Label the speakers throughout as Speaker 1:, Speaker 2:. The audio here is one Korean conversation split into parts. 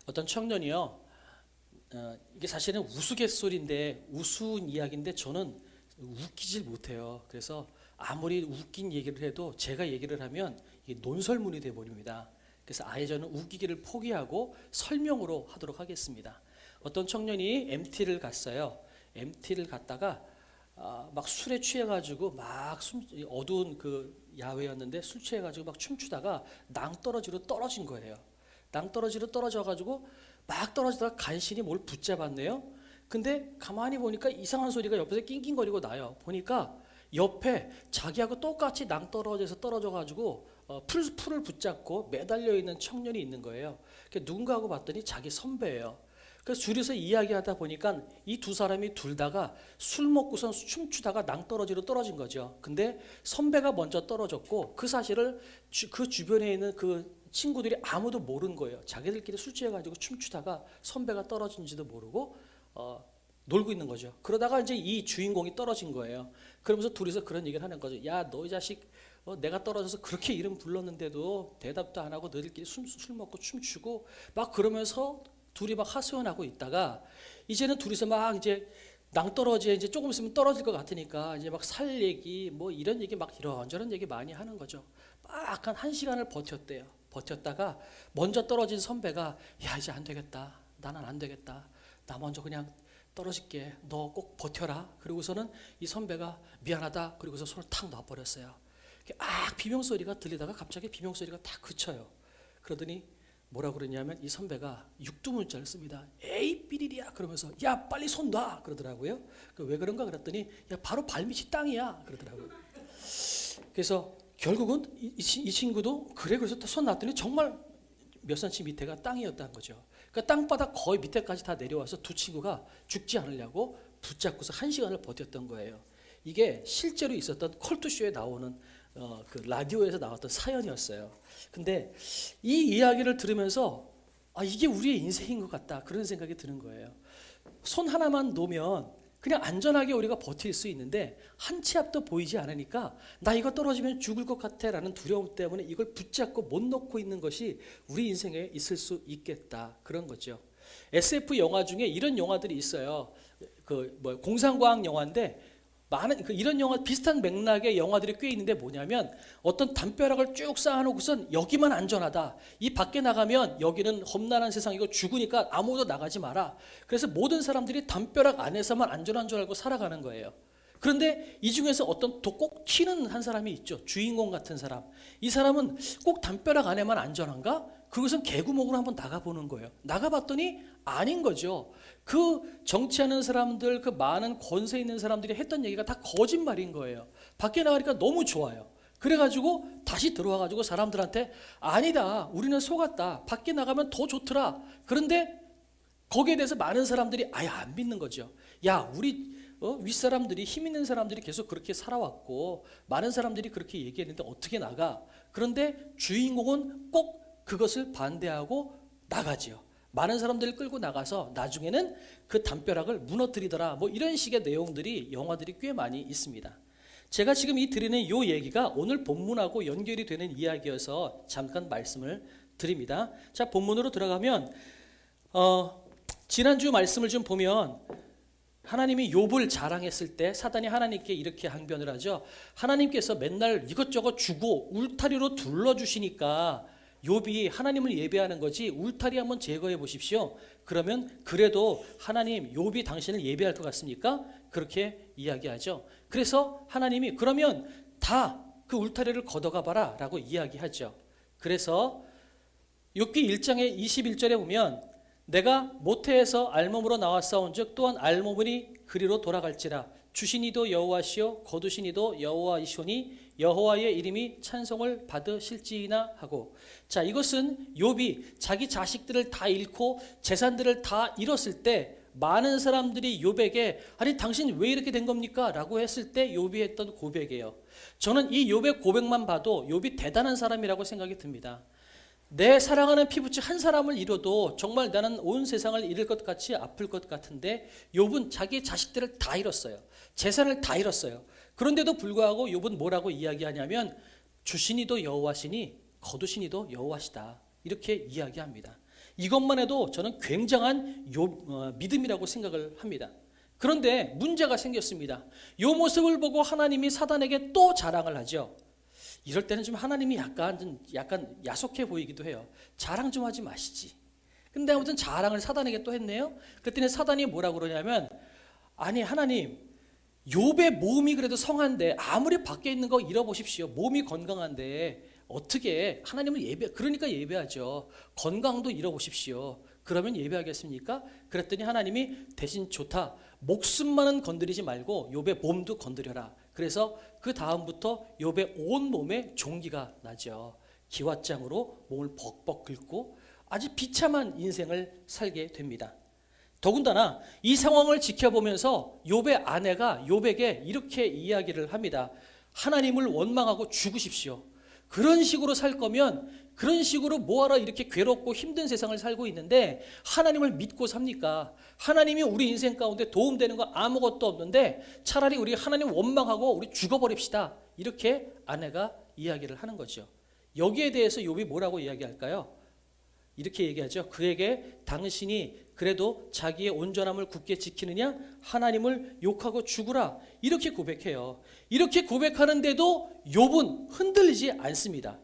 Speaker 1: 어떤 청년이요. 이게 사실은 우스갯소리인데 우스운 이야기인데 저는 웃기질 못해요. 그래서 아무리 웃긴 얘기를 해도 제가 얘기를 하면 이게 논설문이 돼 버립니다. 그래서 아예 저는 웃기기를 포기하고 설명으로 하도록 하겠습니다. 어떤 청년이 MT를 갔어요. MT를 갔다가 막 술에 취해가지고 막 어두운 그 야외였는데 술 취해가지고 막 춤추다가 낭떠러지로 떨어진 거예요. 낭떠러지로 떨어져가지고 막 떨어지다가 간신히 뭘 붙잡았네요. 근데 가만히 보니까 이상한 소리가 옆에서 낑낑거리고 나요. 보니까 옆에 자기하고 똑같이 낭떠러져서 떨어져가지고 풀을 붙잡고 매달려 있는 청년이 있는 거예요. 누군가 하고 봤더니 자기 선배예요. 그래서 줄여서 이야기하다 보니까 이 두 사람이 둘 다가 술 먹고선 춤추다가 낭떠러지로 떨어진 거죠. 근데 선배가 먼저 떨어졌고 그 사실을 그 주변에 있는 그 친구들이 아무도 모르는 거예요. 자기들끼리 술 취해가지고 춤추다가 선배가 떨어진지도 모르고 놀고 있는 거죠. 그러다가 이제 이 주인공이 떨어진 거예요. 그러면서 둘이서 그런 얘기를 하는 거죠. 야, 너 이 자식, 내가 떨어져서 그렇게 이름 불렀는데도 대답도 안 하고 너희들끼리 술 먹고 춤추고 막 그러면서 둘이 막 하소연하고 있다가 이제는 둘이서 막 이제 낭떠러지에 이제 조금 있으면 떨어질 것 같으니까 이제 막 살 얘기 뭐 이런 얘기 막 이런저런 얘기 많이 하는 거죠. 막 한 시간을 버텼대요. 버텼다가 먼저 떨어진 선배가 야, 이제 안 되겠다. 나는 안 되겠다. 나 먼저 그냥 떨어질게. 너 꼭 버텨라. 그리고서는 이 선배가 미안하다. 그리고서 손을 탁 놔버렸어요. 비명소리가 들리다가 갑자기 비명소리가 탁 그쳐요. 그러더니 뭐라 그러냐면 이 선배가 육두문자를 씁니다. 에이 삐리리야 그러면서 야 빨리 손 놔 그러더라고요. 왜 그런가 그랬더니 야 바로 발밑이 땅이야 그러더라고요. 그래서 결국은 이 친구도 그래 그래서 손 놨더니 정말 몇 센치 밑에가 땅이었다는 거죠. 그러니까 땅바닥 거의 밑에까지 다 내려와서 두 친구가 죽지 않으려고 붙잡고서 한 시간을 버텼던 거예요. 이게 실제로 있었던 컬투쇼에 나오는 그 라디오에서 나왔던 사연이었어요. 근데 이 이야기를 들으면서 이게 우리의 인생인 것 같다 그런 생각이 드는 거예요. 손 하나만 놓으면 그냥 안전하게 우리가 버틸 수 있는데 한 치 앞도 보이지 않으니까 나 이거 떨어지면 죽을 것 같아 라는 두려움 때문에 이걸 붙잡고 못 놓고 있는 것이 우리 인생에 있을 수 있겠다 그런 거죠. SF 영화 중에 이런 영화들이 있어요. 공상과학 영화인데 많은 이런 영화 비슷한 맥락의 영화들이 꽤 있는데 뭐냐면 어떤 담벼락을 쭉 쌓아놓고선 여기만 안전하다. 이 밖에 나가면 여기는 험난한 세상이고 죽으니까 아무도 나가지 마라. 그래서 모든 사람들이 담벼락 안에서만 안전한 줄 알고 살아가는 거예요. 그런데 이 중에서 어떤 꼭 튀는 한 사람이 있죠. 주인공 같은 사람. 이 사람은 꼭 담벼락 안에만 안전한가? 그것은 개구멍으로 한번 나가보는 거예요. 나가봤더니 아닌 거죠. 그 정치하는 사람들, 그 많은 권세 있는 사람들이 했던 얘기가 다 거짓말인 거예요. 밖에 나가니까 너무 좋아요. 그래가지고 다시 들어와가지고 사람들한테 아니다, 우리는 속았다. 밖에 나가면 더 좋더라. 그런데 거기에 대해서 많은 사람들이 아예 안 믿는 거죠. 야, 우리 윗사람들이 힘 있는 사람들이 계속 그렇게 살아왔고 많은 사람들이 그렇게 얘기했는데 어떻게 나가? 그런데 주인공은 꼭 그것을 반대하고 나가지요. 많은 사람들을 끌고 나가서 나중에는 그 담벼락을 무너뜨리더라. 뭐 이런 식의 내용들이 영화들이 꽤 많이 있습니다. 제가 지금 드리는 이 얘기가 오늘 본문하고 연결이 되는 이야기여서 잠깐 말씀을 드립니다. 자, 본문으로 들어가면 지난주 말씀을 좀 보면 하나님이 욥을 자랑했을 때 사단이 하나님께 이렇게 항변을 하죠. 하나님께서 맨날 이것저것 주고 울타리로 둘러주시니까 욥이 하나님을 예배하는 거지 울타리 한번 제거해 보십시오. 그러면 그래도 하나님 욥이 당신을 예배할 것 같습니까? 그렇게 이야기하죠. 그래서 하나님이 그러면 다 그 울타리를 걷어가 봐라 라고 이야기하죠. 그래서 욥기 1장의 21절에 보면 내가 모태에서 알몸으로 나왔사온즉 또한 알몸으니 그리로 돌아갈지라 주신 이도 여호와시요 거두신 이도 여호와이시오니 여호와의 이름이 찬송을 받으실지나 하고, 자, 이것은 욥이 자기 자식들을 다 잃고 재산들을 다 잃었을 때 많은 사람들이 욥에게 아니 당신 왜 이렇게 된 겁니까? 라고 했을 때 욥이 했던 고백이에요. 저는 이 욥의 고백만 봐도 욥이 대단한 사람이라고 생각이 듭니다. 내 사랑하는 피부치 한 사람을 잃어도 정말 나는 온 세상을 잃을 것 같이 아플 것 같은데 욥은 자기 자식들을 다 잃었어요. 재산을 다 잃었어요. 그런데도 불구하고 욥은 뭐라고 이야기하냐면 주신 이도 여호와시니 거두신 이도 여호와시다. 이렇게 이야기합니다. 이것만 해도 저는 굉장한 믿음이라고 생각을 합니다. 그런데 문제가 생겼습니다. 이 모습을 보고 하나님이 사단에게 또 자랑을 하죠. 이럴 때는 좀 하나님이 약간 야속해 보이기도 해요. 자랑 좀 하지 마시지. 근데 아무튼 자랑을 사단에게 또 했네요. 그랬더니 사단이 뭐라고 그러냐면, 아니 하나님, 욥의 몸이 그래도 성한데 아무리 밖에 있는 거 잃어보십시오. 몸이 건강한데 어떻게 하나님을 그러니까 예배하죠. 건강도 잃어보십시오. 그러면 예배하겠습니까? 그랬더니 하나님이 대신 좋다. 목숨만은 건드리지 말고 욥의 몸도 건드려라. 그래서 그 다음부터 욥의 온 몸에 종기가 나죠. 기왓장으로 몸을 벅벅 긁고 아주 비참한 인생을 살게 됩니다. 더군다나 이 상황을 지켜보면서 욥의 아내가 욥에게 이렇게 이야기를 합니다. 하나님을 원망하고 죽으십시오. 그런 식으로 살 거면 그런 식으로 뭐하러 이렇게 괴롭고 힘든 세상을 살고 있는데 하나님을 믿고 삽니까? 하나님이 우리 인생 가운데 도움되는 거 아무것도 없는데 차라리 우리 하나님 원망하고 우리 죽어버립시다. 이렇게 아내가 이야기를 하는 거죠. 여기에 대해서 욥이 뭐라고 이야기할까요? 이렇게 얘기하죠. 그에게 당신이 그래도 자기의 온전함을 굳게 지키느냐? 하나님을 욕하고 죽으라. 이렇게 고백해요. 이렇게 고백하는데도 욥은 흔들리지 않습니다.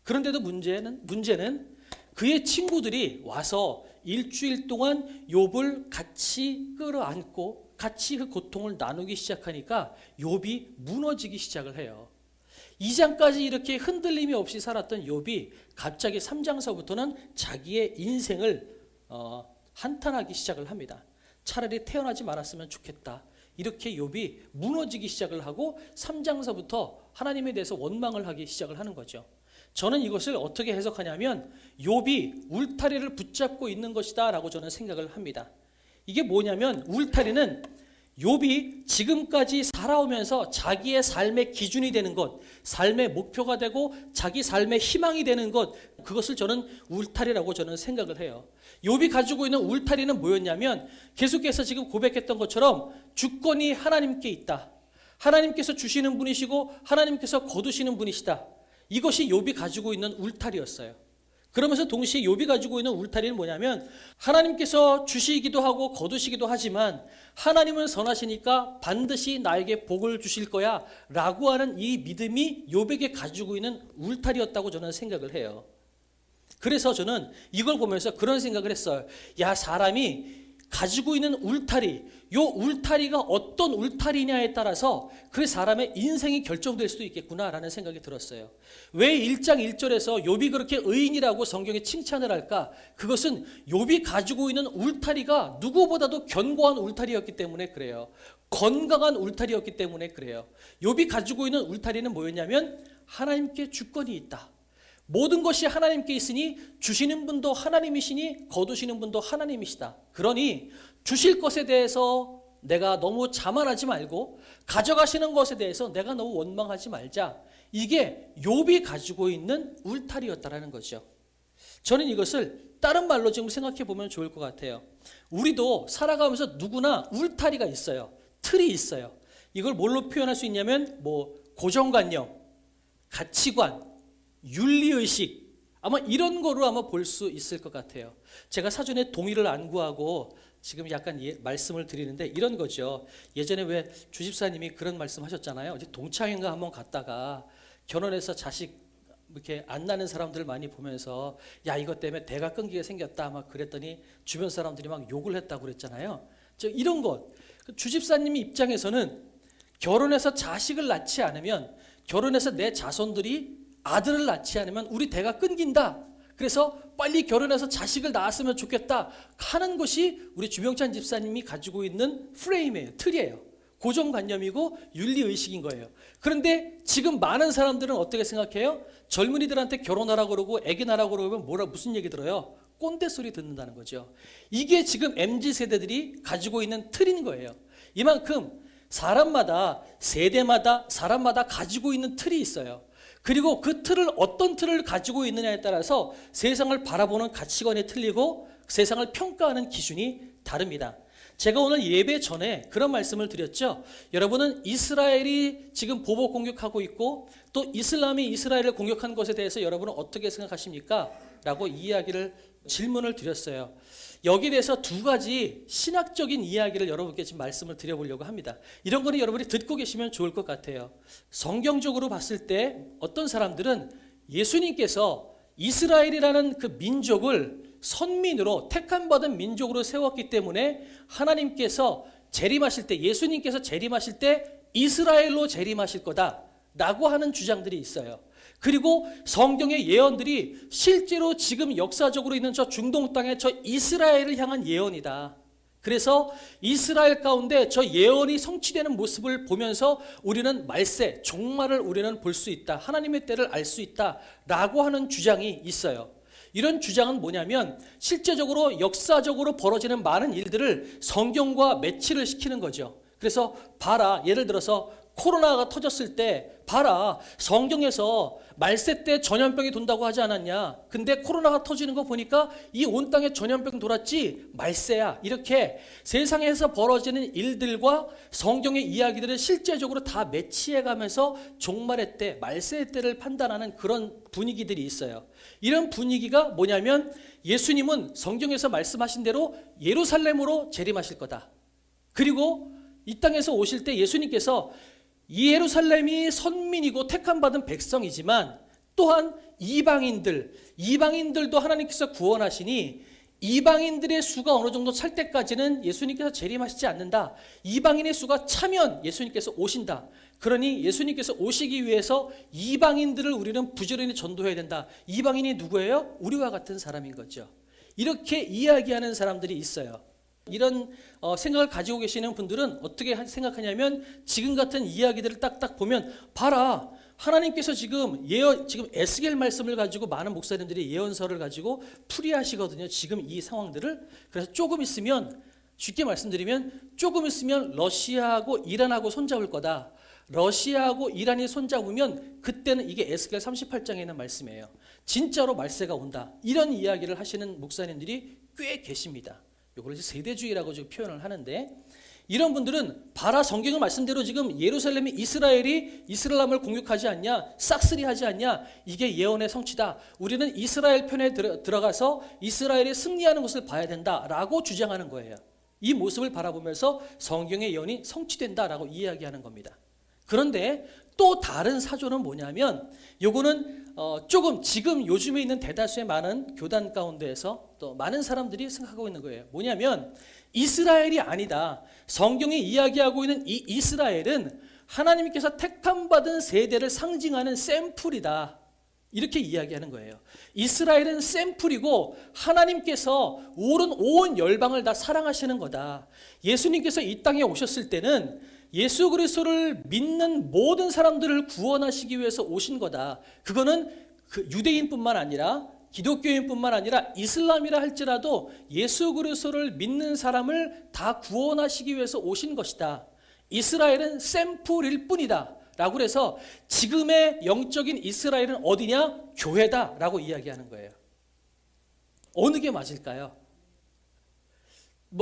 Speaker 1: 그런데도 문제는 그의 친구들이 와서 일주일 동안 욥을 같이 끌어안고 같이 그 고통을 나누기 시작하니까 욥이 무너지기 시작을 해요. 2장까지 이렇게 흔들림이 없이 살았던 욥이 갑자기 3장서부터는 자기의 인생을 한탄하기 시작을 합니다. 차라리 태어나지 말았으면 좋겠다. 이렇게 욥이 무너지기 시작을 하고 3장서부터 하나님에 대해서 원망을 하기 시작을 하는 거죠. 저는 이것을 어떻게 해석하냐면 욥이 울타리를 붙잡고 있는 것이다 라고 저는 생각을 합니다. 이게 뭐냐면 울타리는 욥이 지금까지 살아오면서 자기의 삶의 기준이 되는 것, 삶의 목표가 되고 자기 삶의 희망이 되는 것, 그것을 저는 울타리라고 저는 생각을 해요. 욥이 가지고 있는 울타리는 뭐였냐면 계속해서 지금 고백했던 것처럼 주권이 하나님께 있다. 하나님께서 주시는 분이시고 하나님께서 거두시는 분이시다. 이것이 욥이 가지고 있는 울타리였어요. 그러면서 동시에 욥이 가지고 있는 울타리는 뭐냐면 하나님께서 주시기도 하고 거두시기도 하지만 하나님은 선하시니까 반드시 나에게 복을 주실 거야 라고 하는 이 믿음이 욥에게 가지고 있는 울타리였다고 저는 생각을 해요. 그래서 저는 이걸 보면서 그런 생각을 했어요. 야, 사람이 가지고 있는 울타리, 이 울타리가 어떤 울타리냐에 따라서 그 사람의 인생이 결정될 수도 있겠구나라는 생각이 들었어요. 왜 1장 1절에서 욥이 그렇게 의인이라고 성경에 칭찬을 할까? 그것은 욥이 가지고 있는 울타리가 누구보다도 견고한 울타리였기 때문에 그래요. 건강한 울타리였기 때문에 그래요. 욥이 가지고 있는 울타리는 뭐였냐면 하나님께 주권이 있다. 모든 것이 하나님께 있으니 주시는 분도 하나님이시니 거두시는 분도 하나님이시다. 그러니 주실 것에 대해서 내가 너무 자만하지 말고 가져가시는 것에 대해서 내가 너무 원망하지 말자. 이게 욥이 가지고 있는 울타리였다라는 거죠. 저는 이것을 다른 말로 지금 생각해 보면 좋을 것 같아요. 우리도 살아가면서 누구나 울타리가 있어요. 틀이 있어요. 이걸 뭘로 표현할 수 있냐면 고정관념, 가치관, 윤리의식, 아마 이런 거로 아마 볼 수 있을 것 같아요. 제가 사전에 동의를 안 구하고 지금 약간 말씀을 드리는데 이런 거죠. 예전에 왜 주집사님이 그런 말씀 하셨잖아요. 이제 동창회인가 한번 갔다가 결혼해서 자식 이렇게 안 나는 사람들을 많이 보면서 야, 이것 때문에 대가 끊기게 생겼다 막 그랬더니 주변 사람들이 막 욕을 했다고 그랬잖아요. 이런 것, 주집사님 입장에서는 결혼해서 자식을 낳지 않으면, 결혼해서 내 자손들이 아들을 낳지 않으면 우리 대가 끊긴다. 그래서 빨리 결혼해서 자식을 낳았으면 좋겠다 하는 것이 우리 주병찬 집사님이 가지고 있는 프레임이에요. 틀이에요. 고정관념이고 윤리의식인 거예요. 그런데 지금 많은 사람들은 어떻게 생각해요? 젊은이들한테 결혼하라고 그러고 애기 낳으라고 그러면 무슨 얘기 들어요? 꼰대 소리 듣는다는 거죠. 이게 지금 MZ세대들이 가지고 있는 틀인 거예요. 이만큼 사람마다, 세대마다, 사람마다 가지고 있는 틀이 있어요. 그리고 그 틀을, 어떤 틀을 가지고 있느냐에 따라서 세상을 바라보는 가치관이 틀리고 세상을 평가하는 기준이 다릅니다. 제가 오늘 예배 전에 그런 말씀을 드렸죠. 여러분은 이스라엘이 지금 보복 공격하고 있고 또 이슬람이 이스라엘을 공격한 것에 대해서 여러분은 어떻게 생각하십니까? 라고 질문을 드렸어요. 여기에 대해서 두 가지 신학적인 이야기를 여러분께 지금 말씀을 드려보려고 합니다. 이런 거는 여러분이 듣고 계시면 좋을 것 같아요. 성경적으로 봤을 때 어떤 사람들은 예수님께서 이스라엘이라는 그 민족을 선민으로 택함받은 민족으로 세웠기 때문에 하나님께서 재림하실 때, 예수님께서 재림하실 때 이스라엘로 재림하실 거다라고 하는 주장들이 있어요. 그리고 성경의 예언들이 실제로 지금 역사적으로 있는 저 중동 땅의 저 이스라엘을 향한 예언이다. 그래서 이스라엘 가운데 저 예언이 성취되는 모습을 보면서 우리는 말세, 종말을 우리는 볼 수 있다. 하나님의 때를 알 수 있다라고 하는 주장이 있어요. 이런 주장은 뭐냐면 실제적으로 역사적으로 벌어지는 많은 일들을 성경과 매치를 시키는 거죠. 그래서 봐라, 예를 들어서 코로나가 터졌을 때 봐라, 성경에서 말세 때 전염병이 돈다고 하지 않았냐. 근데 코로나가 터지는 거 보니까 이 온 땅에 전염병 돌았지 말세야. 이렇게 세상에서 벌어지는 일들과 성경의 이야기들을 실제적으로 다 매치해가면서 종말의 때, 말세의 때를 판단하는 그런 분위기들이 있어요. 이런 분위기가 뭐냐면 예수님은 성경에서 말씀하신 대로 예루살렘으로 재림하실 거다. 그리고 이 땅에서 오실 때 예수님께서 이 예루살렘이 선민이고 택함받은 백성이지만 또한 이방인들도 하나님께서 구원하시니 이방인들의 수가 어느 정도 찰 때까지는 예수님께서 재림하시지 않는다. 이방인의 수가 차면 예수님께서 오신다. 그러니 예수님께서 오시기 위해서 이방인들을 우리는 부지런히 전도해야 된다. 이방인이 누구예요? 우리와 같은 사람인 거죠. 이렇게 이야기하는 사람들이 있어요. 이런 생각을 가지고 계시는 분들은 어떻게 생각하냐면 지금 같은 이야기들을 딱딱 보면 봐라, 하나님께서 지금 에스겔 말씀을 가지고 많은 목사님들이 예언서를 가지고 풀이하시거든요. 지금 이 상황들을. 그래서 조금 있으면, 쉽게 말씀드리면 조금 있으면 러시아하고 이란하고 손잡을 거다. 러시아하고 이란이 손잡으면 그때는, 이게 에스겔 38장에 있는 말씀이에요. 진짜로 말세가 온다. 이런 이야기를 하시는 목사님들이 꽤 계십니다. 이걸 세대주의라고 지금 표현을 하는데, 이런 분들은 봐라, 성경의 말씀대로 지금 예루살렘이 이스라엘이 이슬람을 공격하지 않냐, 싹쓸이하지 않냐, 이게 예언의 성취다. 우리는 이스라엘 편에 들어가서 이스라엘이 승리하는 것을 봐야 된다라고 주장하는 거예요. 이 모습을 바라보면서 성경의 예언이 성취된다라고 이야기하는 겁니다. 그런데 또 다른 사조는 뭐냐면, 요거는 조금 지금 요즘에 있는 대다수의 많은 교단 가운데에서 또 많은 사람들이 생각하고 있는 거예요. 뭐냐면 이스라엘이 아니다. 성경이 이야기하고 있는 이 이스라엘은 하나님께서 택함받은 세대를 상징하는 샘플이다. 이렇게 이야기하는 거예요. 이스라엘은 샘플이고 하나님께서 온 열방을 다 사랑하시는 거다. 예수님께서 이 땅에 오셨을 때는 예수 그리스도를 믿는 모든 사람들을 구원하시기 위해서 오신 거다. 그거는 그 유대인뿐만 아니라 기독교인뿐만 아니라 이슬람이라 할지라도 예수 그리스도를 믿는 사람을 다 구원하시기 위해서 오신 것이다. 이스라엘은 샘플일 뿐이다. 라고 해서 지금의 영적인 이스라엘은 어디냐? 교회다. 라고 이야기하는 거예요. 어느 게 맞을까요?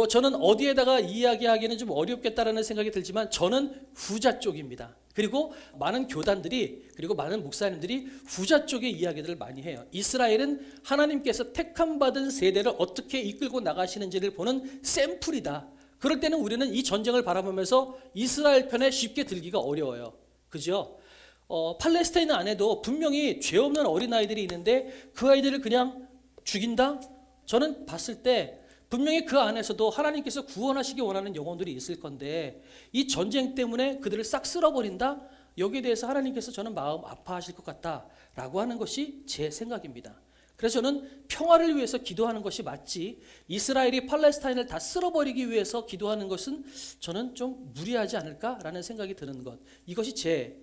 Speaker 1: 저는 어디에다가 이야기하기는 좀 어렵겠다라는 생각이 들지만 저는 후자 쪽입니다. 그리고 많은 교단들이, 그리고 많은 목사님들이 후자 쪽의 이야기들을 많이 해요. 이스라엘은 하나님께서 택함받은 세대를 어떻게 이끌고 나가시는지를 보는 샘플이다. 그럴 때는 우리는 이 전쟁을 바라보면서 이스라엘 편에 쉽게 들기가 어려워요. 그죠? 팔레스타인 안에도 분명히 죄 없는 어린아이들이 있는데 그 아이들을 그냥 죽인다? 저는 봤을 때 분명히 그 안에서도 하나님께서 구원하시기 원하는 영혼들이 있을 건데 이 전쟁 때문에 그들을 싹 쓸어버린다? 여기에 대해서 하나님께서 저는 마음 아파하실 것 같다라고 하는 것이 제 생각입니다. 그래서 저는 평화를 위해서 기도하는 것이 맞지, 이스라엘이 팔레스타인을 다 쓸어버리기 위해서 기도하는 것은 저는 좀 무리하지 않을까라는 생각이 드는 것. 이것이 제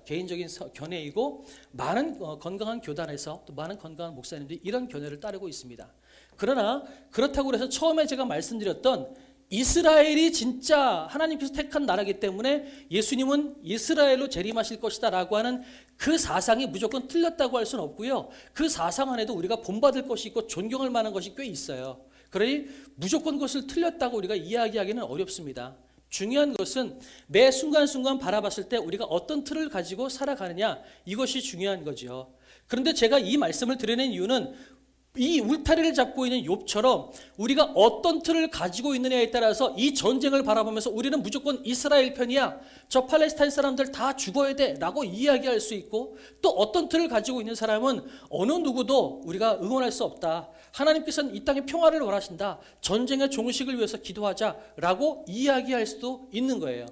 Speaker 1: 개인적인 견해이고 많은 건강한 교단에서 또 많은 건강한 목사님들이 이런 견해를 따르고 있습니다. 그러나 그렇다고 해서 처음에 제가 말씀드렸던 이스라엘이 진짜 하나님께서 택한 나라이기 때문에 예수님은 이스라엘로 재림하실 것이다 라고 하는 그 사상이 무조건 틀렸다고 할 수는 없고요. 그 사상 안에도 우리가 본받을 것이 있고 존경할 만한 것이 꽤 있어요. 그러니 무조건 그것을 틀렸다고 우리가 이야기하기는 어렵습니다. 중요한 것은 매 순간순간 바라봤을 때 우리가 어떤 틀을 가지고 살아가느냐, 이것이 중요한 거죠. 그런데 제가 이 말씀을 드리는 이유는 이 울타리를 잡고 있는 욥처럼 우리가 어떤 틀을 가지고 있느냐에 따라서 이 전쟁을 바라보면서 우리는 무조건 이스라엘 편이야, 저 팔레스타인 사람들 다 죽어야 돼 라고 이야기할 수 있고, 또 어떤 틀을 가지고 있는 사람은 어느 누구도 우리가 응원할 수 없다, 하나님께서는 이 땅에 평화를 원하신다, 전쟁의 종식을 위해서 기도하자 라고 이야기할 수도 있는 거예요.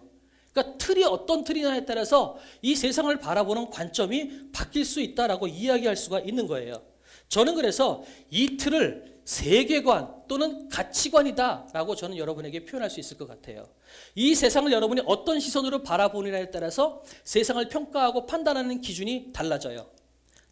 Speaker 1: 그러니까 틀이 어떤 틀이냐에 따라서 이 세상을 바라보는 관점이 바뀔 수 있다라고 이야기할 수가 있는 거예요. 저는 그래서 이 틀을 세계관 또는 가치관이다라고 저는 여러분에게 표현할 수 있을 것 같아요. 이 세상을 여러분이 어떤 시선으로 바라보느냐에 따라서 세상을 평가하고 판단하는 기준이 달라져요.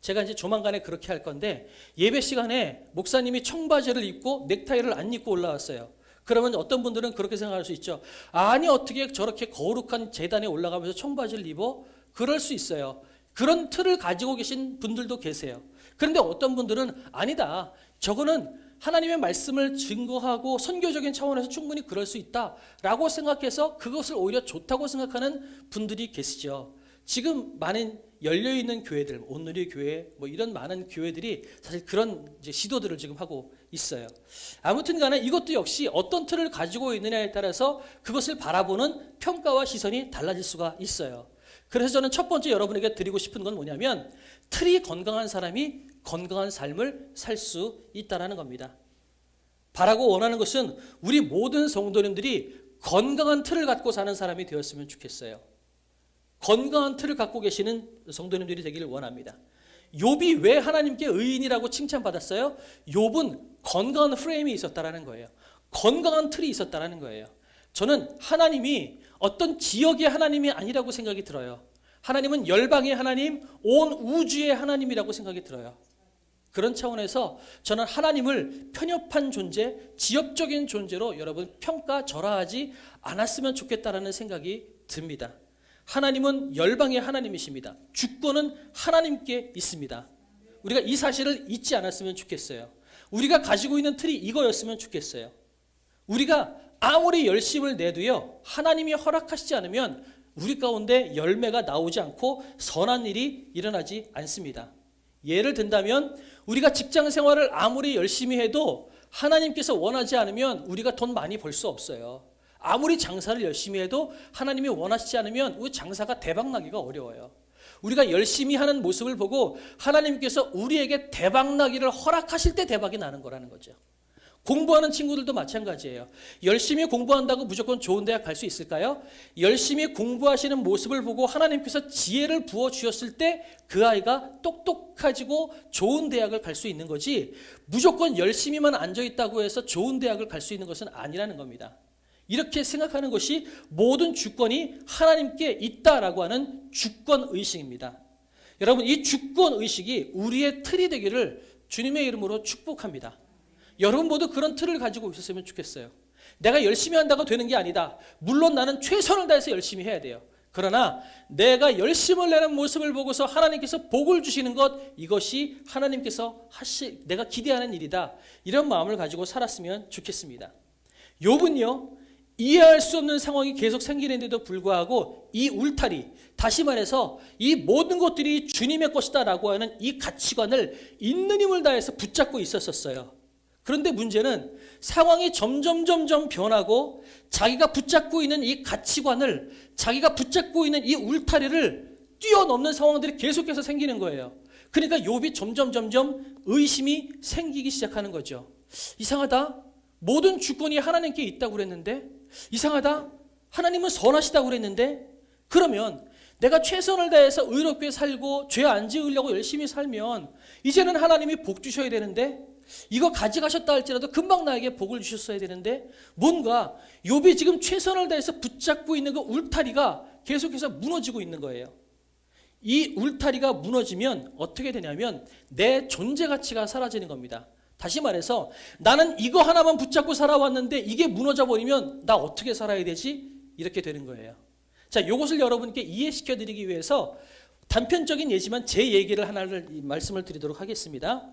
Speaker 1: 제가 이제 조만간에 그렇게 할 건데, 예배 시간에 목사님이 청바지를 입고 넥타이를 안 입고 올라왔어요. 그러면 어떤 분들은 그렇게 생각할 수 있죠. 아니 어떻게 저렇게 거룩한 제단에 올라가면서 청바지를 입어? 그럴 수 있어요. 그런 틀을 가지고 계신 분들도 계세요. 그런데 어떤 분들은 아니다, 저거는 하나님의 말씀을 증거하고 선교적인 차원에서 충분히 그럴 수 있다라고 생각해서 그것을 오히려 좋다고 생각하는 분들이 계시죠. 지금 많은 열려있는 교회들, 온누리 교회, 뭐 이런 많은 교회들이 사실 그런 이제 시도들을 지금 하고 있어요. 아무튼 간에 이것도 역시 어떤 틀을 가지고 있느냐에 따라서 그것을 바라보는 평가와 시선이 달라질 수가 있어요. 그래서 저는 첫 번째 여러분에게 드리고 싶은 건 뭐냐면, 틀이 건강한 사람이 건강한 삶을 살 수 있다는 겁니다. 바라고 원하는 것은 우리 모든 성도님들이 건강한 틀을 갖고 사는 사람이 되었으면 좋겠어요. 건강한 틀을 갖고 계시는 성도님들이 되기를 원합니다. 욥이 왜 하나님께 의인이라고 칭찬받았어요? 욥은 건강한 프레임이 있었다라는 거예요. 건강한 틀이 있었다라는 거예요. 저는 하나님이 어떤 지역의 하나님이 아니라고 생각이 들어요. 하나님은 열방의 하나님, 온 우주의 하나님이라고 생각이 들어요. 그런 차원에서 저는 하나님을 편협한 존재, 지역적인 존재로 여러분 평가절하하지 않았으면 좋겠다라는 생각이 듭니다. 하나님은 열방의 하나님이십니다. 주권은 하나님께 있습니다. 우리가 이 사실을 잊지 않았으면 좋겠어요. 우리가 가지고 있는 틀이 이거였으면 좋겠어요. 우리가 아무리 열심을 내도요, 하나님이 허락하시지 않으면 우리 가운데 열매가 나오지 않고 선한 일이 일어나지 않습니다. 예를 든다면 우리가 직장 생활을 아무리 열심히 해도 하나님께서 원하지 않으면 우리가 돈 많이 벌 수 없어요. 아무리 장사를 열심히 해도 하나님이 원하시지 않으면 우리 장사가 대박나기가 어려워요. 우리가 열심히 하는 모습을 보고 하나님께서 우리에게 대박나기를 허락하실 때 대박이 나는 거라는 거죠. 공부하는 친구들도 마찬가지예요. 열심히 공부한다고 무조건 좋은 대학 갈 수 있을까요? 열심히 공부하시는 모습을 보고 하나님께서 지혜를 부어주셨을 때 그 아이가 똑똑해지고 좋은 대학을 갈 수 있는 거지, 무조건 열심히만 앉아있다고 해서 좋은 대학을 갈 수 있는 것은 아니라는 겁니다. 이렇게 생각하는 것이 모든 주권이 하나님께 있다라고 하는 주권의식입니다. 여러분, 이 주권의식이 우리의 틀이 되기를 주님의 이름으로 축복합니다. 여러분 모두 그런 틀을 가지고 있었으면 좋겠어요. 내가 열심히 한다고 되는 게 아니다. 물론 나는 최선을 다해서 열심히 해야 돼요. 그러나 내가 열심을 내는 모습을 보고서 하나님께서 복을 주시는 것, 이것이 하나님께서 내가 기대하는 일이다. 이런 마음을 가지고 살았으면 좋겠습니다. 욥은요, 이해할 수 없는 상황이 계속 생기는데도 불구하고 이 울타리, 다시 말해서 이 모든 것들이 주님의 것이다 라고 하는 이 가치관을 있는 힘을 다해서 붙잡고 있었어요. 그런데 문제는 상황이 점점 변하고 자기가 붙잡고 있는 이 가치관을, 자기가 붙잡고 있는 이 울타리를 뛰어넘는 상황들이 계속해서 생기는 거예요. 그러니까 욥이 점점 의심이 생기기 시작하는 거죠. 이상하다. 모든 주권이 하나님께 있다고 그랬는데, 이상하다. 하나님은 선하시다고 그랬는데, 그러면 내가 최선을 다해서 의롭게 살고 죄 안 지으려고 열심히 살면 이제는 하나님이 복 주셔야 되는데, 이거 가져가셨다 할지라도 금방 나에게 복을 주셨어야 되는데, 뭔가 욥이 지금 최선을 다해서 붙잡고 있는 그 울타리가 계속해서 무너지고 있는 거예요. 이 울타리가 무너지면 어떻게 되냐면 내 존재 가치가 사라지는 겁니다. 다시 말해서 나는 이거 하나만 붙잡고 살아왔는데 이게 무너져 버리면 나 어떻게 살아야 되지? 이렇게 되는 거예요. 자, 이것을 여러분께 이해시켜 드리기 위해서 단편적인 예지만 제 얘기를 하나를 말씀을 드리도록 하겠습니다.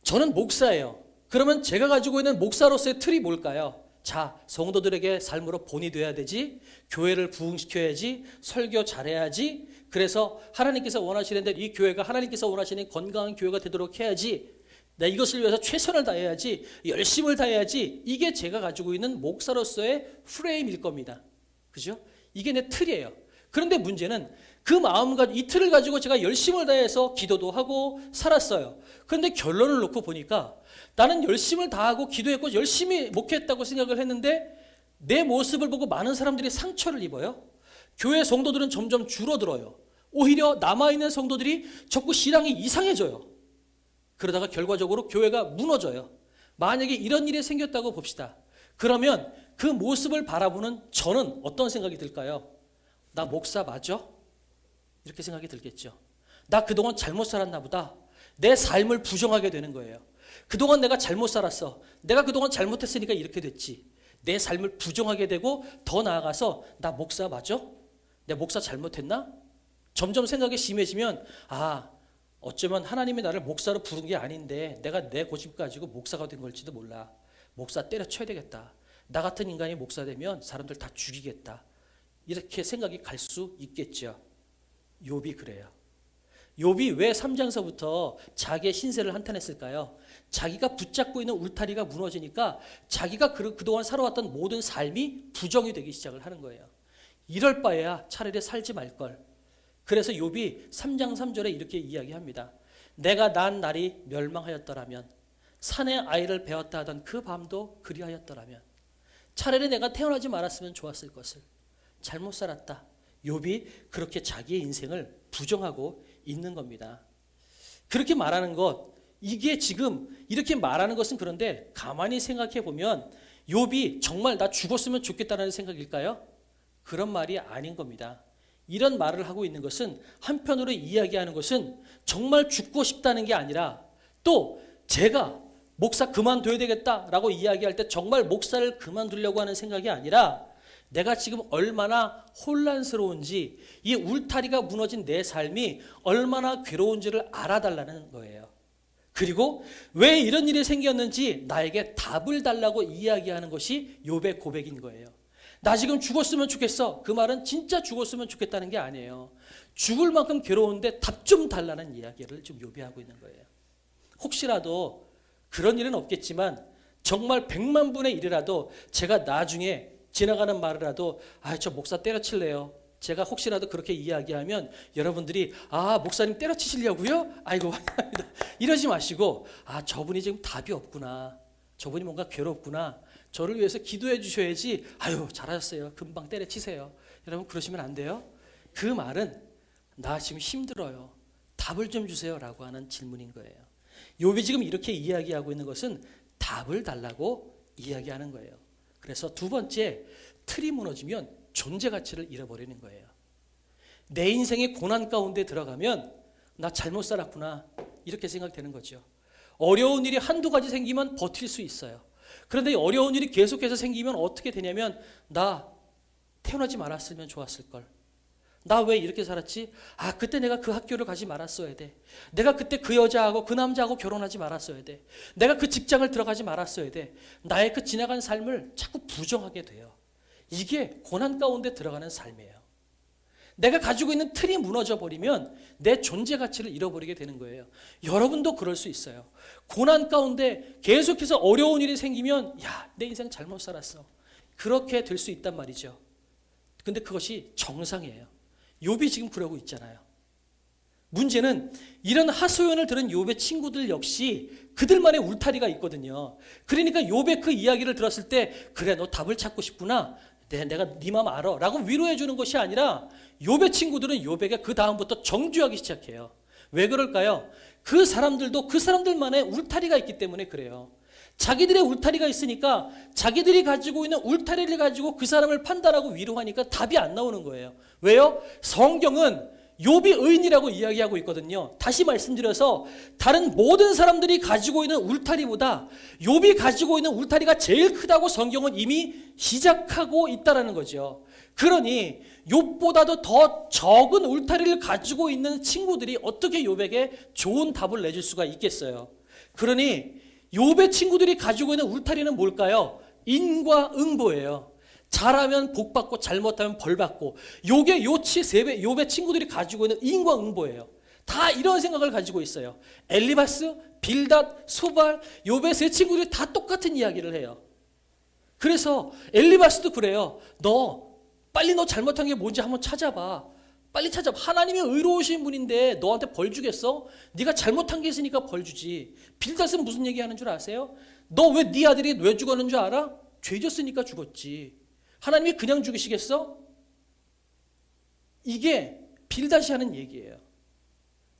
Speaker 1: 저는 목사예요. 그러면 제가 가지고 있는 목사로서의 틀이 뭘까요? 자, 성도들에게 삶으로 본이 돼야 되지, 교회를 부흥시켜야지, 설교 잘해야지, 그래서 하나님께서 원하시는데 이 교회가 하나님께서 원하시는 건강한 교회가 되도록 해야지, 나 이것을 위해서 최선을 다해야지, 열심을 다해야지, 이게 제가 가지고 있는 목사로서의 프레임일 겁니다. 그죠? 이게 내 틀이에요. 그런데 문제는 그 마음과 이 틀을 가지고 제가 열심을 다해서 기도도 하고 살았어요. 그런데 결론을 놓고 보니까 나는 열심을 다하고 기도했고 열심히 목회했다고 생각을 했는데 내 모습을 보고 많은 사람들이 상처를 입어요. 교회 성도들은 점점 줄어들어요. 오히려 남아있는 성도들이 자꾸 신앙이 이상해져요. 그러다가 결과적으로 교회가 무너져요. 만약에 이런 일이 생겼다고 봅시다. 그러면 그 모습을 바라보는 저는 어떤 생각이 들까요? 나 목사 맞아? 이렇게 생각이 들겠죠. 나 그동안 잘못 살았나 보다. 내 삶을 부정하게 되는 거예요. 그동안 내가 잘못 살았어. 내가 그동안 잘못했으니까 이렇게 됐지. 내 삶을 부정하게 되고 더 나아가서 나 목사 맞아? 내 목사 잘못했나? 점점 생각이 심해지면 어쩌면 하나님이 나를 목사로 부른 게 아닌데 내가 내 고집 가지고 목사가 된 걸지도 몰라. 목사 때려쳐야 되겠다. 나 같은 인간이 목사 되면 사람들 다 죽이겠다. 이렇게 생각이 갈 수 있겠죠. 욥이 그래요. 욥이 왜 3장서부터 자기의 신세를 한탄했을까요? 자기가 붙잡고 있는 울타리가 무너지니까 자기가 그동안 살아왔던 모든 삶이 부정이 되기 시작을 하는 거예요. 이럴 바에야 차라리 살지 말걸. 그래서 욥이 3장 3절에 이렇게 이야기합니다. 내가 난 날이 멸망하였더라면, 산에 아이를 배웠다 하던 그 밤도 그리하였더라면, 차라리 내가 태어나지 말았으면 좋았을 것을. 잘못 살았다. 욥이 그렇게 자기의 인생을 부정하고 있는 겁니다. 그렇게 말하는 것, 이게 지금 이렇게 말하는 것은 그런데 가만히 생각해 보면 욥이 정말 나 죽었으면 좋겠다는 생각일까요? 그런 말이 아닌 겁니다. 이런 말을 하고 있는 것은, 한편으로 이야기하는 것은 정말 죽고 싶다는 게 아니라, 또 제가 목사 그만둬야 되겠다라고 이야기할 때 정말 목사를 그만두려고 하는 생각이 아니라 내가 지금 얼마나 혼란스러운지, 이 울타리가 무너진 내 삶이 얼마나 괴로운지를 알아달라는 거예요. 그리고 왜 이런 일이 생겼는지 나에게 답을 달라고 이야기하는 것이 욥의 고백인 거예요. 나 지금 죽었으면 좋겠어. 그 말은 진짜 죽었으면 좋겠다는 게 아니에요. 죽을 만큼 괴로운데 답 좀 달라는 이야기를 지금 욥이 하고 있는 거예요. 혹시라도 그런 일은 없겠지만 정말 100만 분의 1이라도 제가 나중에 지나가는 말이라도 저 목사 때려칠래요. 제가 혹시라도 그렇게 이야기하면 여러분들이 목사님 때려치시려고요? 아이고 환영합니다. 이러지 마시고 저분이 지금 답이 없구나. 저분이 뭔가 괴롭구나. 저를 위해서 기도해 주셔야지. 잘하셨어요. 금방 때려치세요. 여러분 그러시면 안 돼요. 그 말은 나 지금 힘들어요. 답을 좀 주세요 라고 하는 질문인 거예요. 욥이 지금 이렇게 이야기하고 있는 것은 답을 달라고 이야기하는 거예요. 그래서 두 번째, 틀이 무너지면 존재 가치를 잃어버리는 거예요. 내 인생의 고난 가운데 들어가면 나 잘못 살았구나 이렇게 생각되는 거죠. 어려운 일이 한두 가지 생기면 버틸 수 있어요. 그런데 어려운 일이 계속해서 생기면 어떻게 되냐면 나 태어나지 말았으면 좋았을 걸. 나 왜 이렇게 살았지? 그때 내가 그 학교를 가지 말았어야 돼. 내가 그때 그 여자하고 그 남자하고 결혼하지 말았어야 돼. 내가 그 직장을 들어가지 말았어야 돼. 나의 그 지나간 삶을 자꾸 부정하게 돼요. 이게 고난 가운데 들어가는 삶이에요. 내가 가지고 있는 틀이 무너져 버리면 내 존재 가치를 잃어버리게 되는 거예요. 여러분도 그럴 수 있어요. 고난 가운데 계속해서 어려운 일이 생기면 내 인생 잘못 살았어. 그렇게 될 수 있단 말이죠. 근데 그것이 정상이에요. 욥이 지금 그러고 있잖아요. 문제는 이런 하소연을 들은 욥의 친구들 역시 그들만의 울타리가 있거든요. 그러니까 욥의 그 이야기를 들었을 때 그래 너 답을 찾고 싶구나. 내가 네 마음 알아 라고 위로해 주는 것이 아니라 욥의 친구들은 욥에게 그 다음부터 정죄하기 시작해요. 왜 그럴까요? 그 사람들도 그 사람들만의 울타리가 있기 때문에 그래요. 자기들의 울타리가 있으니까 자기들이 가지고 있는 울타리를 가지고 그 사람을 판단하고 위로하니까 답이 안 나오는 거예요. 왜요? 성경은 욥이 의인이라고 이야기하고 있거든요. 다시 말씀드려서 다른 모든 사람들이 가지고 있는 울타리보다 욥이 가지고 있는 울타리가 제일 크다고 성경은 이미 시작하고 있다는 거죠. 그러니 욥보다도 더 적은 울타리를 가지고 있는 친구들이 어떻게 욥에게 좋은 답을 내줄 수가 있겠어요. 그러니 욥의 친구들이 가지고 있는 울타리는 뭘까요? 인과응보예요. 잘하면 복 받고 잘못하면 벌 받고, 요게 욥의 친구들이 가지고 있는 인과응보예요. 다 이런 생각을 가지고 있어요. 엘리바스, 빌닷, 소발, 욥의 세 친구들이 다 똑같은 이야기를 해요. 그래서 엘리바스도 그래요. 너 잘못한 게 뭔지 한번 찾아봐. 빨리 찾아봐. 하나님이 의로우신 분인데 너한테 벌 주겠어? 네가 잘못한 게 있으니까 벌 주지. 빌닷은 무슨 얘기하는 줄 아세요? 너 왜 네 아들이 왜 죽었는 줄 알아? 죄 졌으니까 죽었지. 하나님이 그냥 죽이시겠어? 이게 빌닷이 하는 얘기예요.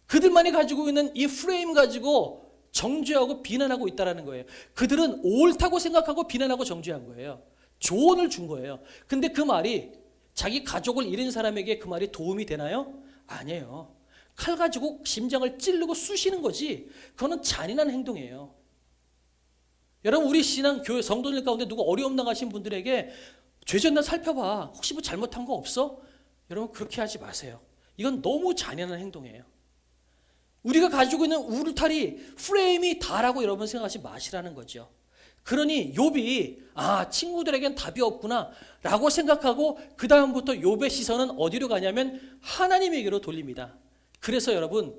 Speaker 1: 그들만이 가지고 있는 이 프레임 가지고 정죄하고 비난하고 있다는 거예요. 그들은 옳다고 생각하고 비난하고 정죄한 거예요. 조언을 준 거예요. 근데 그 말이 자기 가족을 잃은 사람에게 그 말이 도움이 되나요? 아니에요. 칼 가지고 심장을 찌르고 쑤시는 거지. 그거는 잔인한 행동이에요. 여러분, 우리 신앙 교회 성도들 가운데 누구 어려움 당하신 분들에게 죄 졌나 살펴봐. 혹시 뭐 잘못한 거 없어? 여러분, 그렇게 하지 마세요. 이건 너무 잔인한 행동이에요. 우리가 가지고 있는 울타리, 프레임이 다라고 여러분 생각하지 마시라는 거죠. 그러니 욥이 친구들에겐 답이 없구나 라고 생각하고 그 다음부터 욥의 시선은 어디로 가냐면 하나님에게로 돌립니다. 그래서 여러분,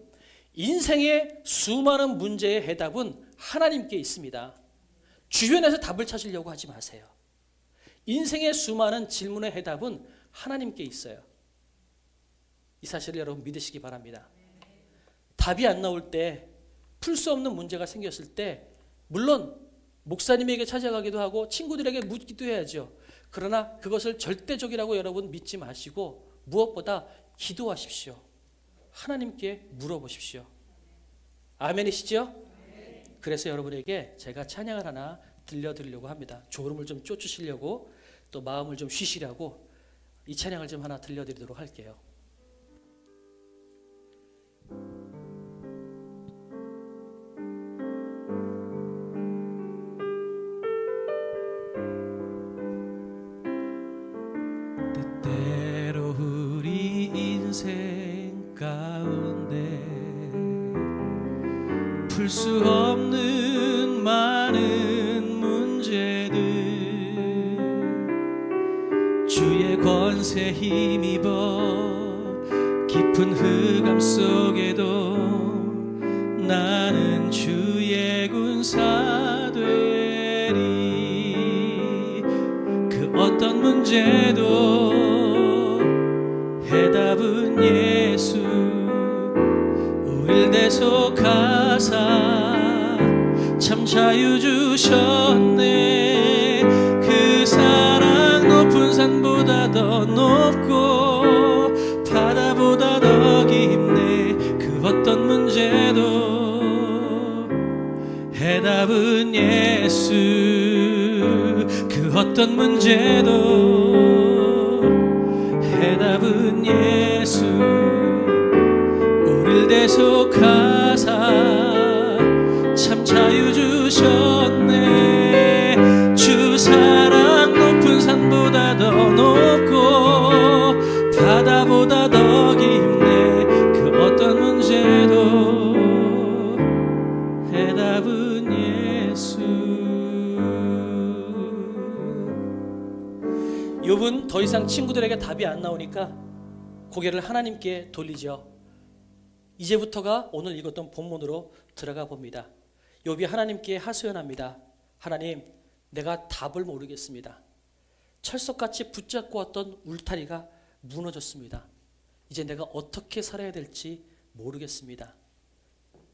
Speaker 1: 인생의 수많은 문제의 해답은 하나님께 있습니다. 주변에서 답을 찾으려고 하지 마세요. 인생의 수많은 질문의 해답은 하나님께 있어요. 이 사실을 여러분 믿으시기 바랍니다. 답이 안 나올 때, 풀 수 없는 문제가 생겼을 때 물론 목사님에게 찾아가기도 하고 친구들에게 묻기도 해야죠. 그러나 그것을 절대적이라고 여러분 믿지 마시고 무엇보다 기도하십시오. 하나님께 물어보십시오. 아멘이시죠? 그래서 여러분에게 제가 찬양을 하나 들려드리려고 합니다. 졸음을 좀 쫓으시려고, 또 마음을 좀 쉬시려고 이 찬양을 좀 하나 들려드리도록 할게요. 때때로 우리 인생 가운데 풀 수 없는 많은 문제들, 주의 권세 힘입어 깊은 흑암 속에도 나는 주의 군사 되리. 그 어떤 문제도 해답은 예수, 우릴 대속하사 참 자유 주셨네. 그 사랑 높은 산보다 더 높고 바다보다 더 깊네. 그 어떤 문제도 해답은 예수, 그 어떤 문제도 해답은 예수, 우릴 대속하사 참 자유 주셨네. 주 사랑 높은 산보다 더 높고 바다보다 더 깊네. 그 어떤 문제도 해답은 예수. 욥은 더 이상 친구들에게 답이 안 나오니까 고개를 하나님께 돌리죠. 이제부터가 오늘 읽었던 본문으로 들어가 봅니다. 욥이 하나님께 하소연합니다. 하나님, 내가 답을 모르겠습니다. 철석같이 붙잡고 왔던 울타리가 무너졌습니다. 이제 내가 어떻게 살아야 될지 모르겠습니다.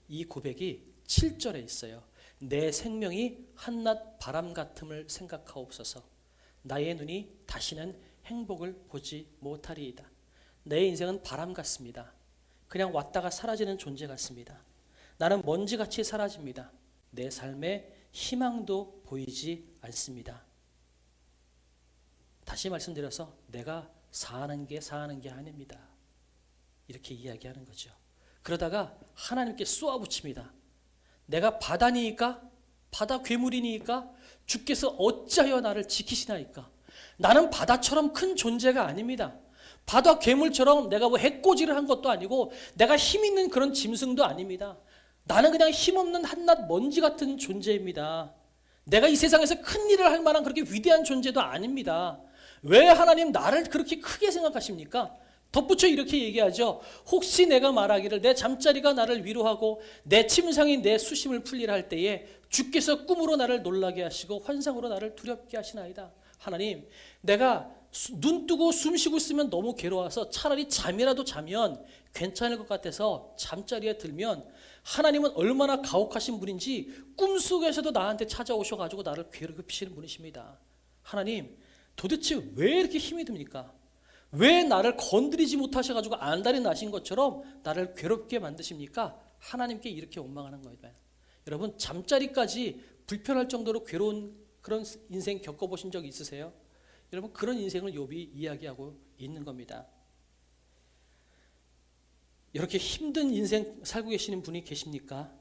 Speaker 1: 이 고백이 7절에 있어요. 내 생명이 한낮 바람 같음을 생각하옵소서. 나의 눈이 다시는 행복을 보지 못하리이다. 내 인생은 바람 같습니다. 그냥 왔다가 사라지는 존재 같습니다. 나는 먼지같이 사라집니다. 내 삶에 희망도 보이지 않습니다. 다시 말씀드려서 내가 사는 게 아닙니다. 이렇게 이야기하는 거죠. 그러다가 하나님께 쏘아붙입니다. 내가 바다니까? 바다 괴물이니까? 주께서 어찌하여 나를 지키시나이까? 나는 바다처럼 큰 존재가 아닙니다. 바다 괴물처럼 내가 뭐 해코지를 한 것도 아니고 내가 힘 있는 그런 짐승도 아닙니다. 나는 그냥 힘없는 한낱 먼지 같은 존재입니다. 내가 이 세상에서 큰 일을 할 만한 그렇게 위대한 존재도 아닙니다. 왜 하나님 나를 그렇게 크게 생각하십니까? 덧붙여 이렇게 얘기하죠. 혹시 내가 말하기를 내 잠자리가 나를 위로하고 내 침상이 내 수심을 풀리라 할 때에 주께서 꿈으로 나를 놀라게 하시고 환상으로 나를 두렵게 하시나이다. 하나님, 내가 눈 뜨고 숨 쉬고 있으면 너무 괴로워서 차라리 잠이라도 자면 괜찮을 것 같아서 잠자리에 들면 하나님은 얼마나 가혹하신 분인지 꿈속에서도 나한테 찾아오셔가지고 나를 괴롭히시는 분이십니다. 하나님, 도대체 왜 이렇게 힘이 듭니까? 왜 나를 건드리지 못하셔가지고 안달이 나신 것처럼 나를 괴롭게 만드십니까? 하나님께 이렇게 원망하는 거예요. 여러분, 잠자리까지 불편할 정도로 괴로운 그런 인생 겪어보신 적 있으세요? 여러분, 그런 인생을 욥이 이야기하고 있는 겁니다. 이렇게 힘든 인생 살고 계시는 분이 계십니까?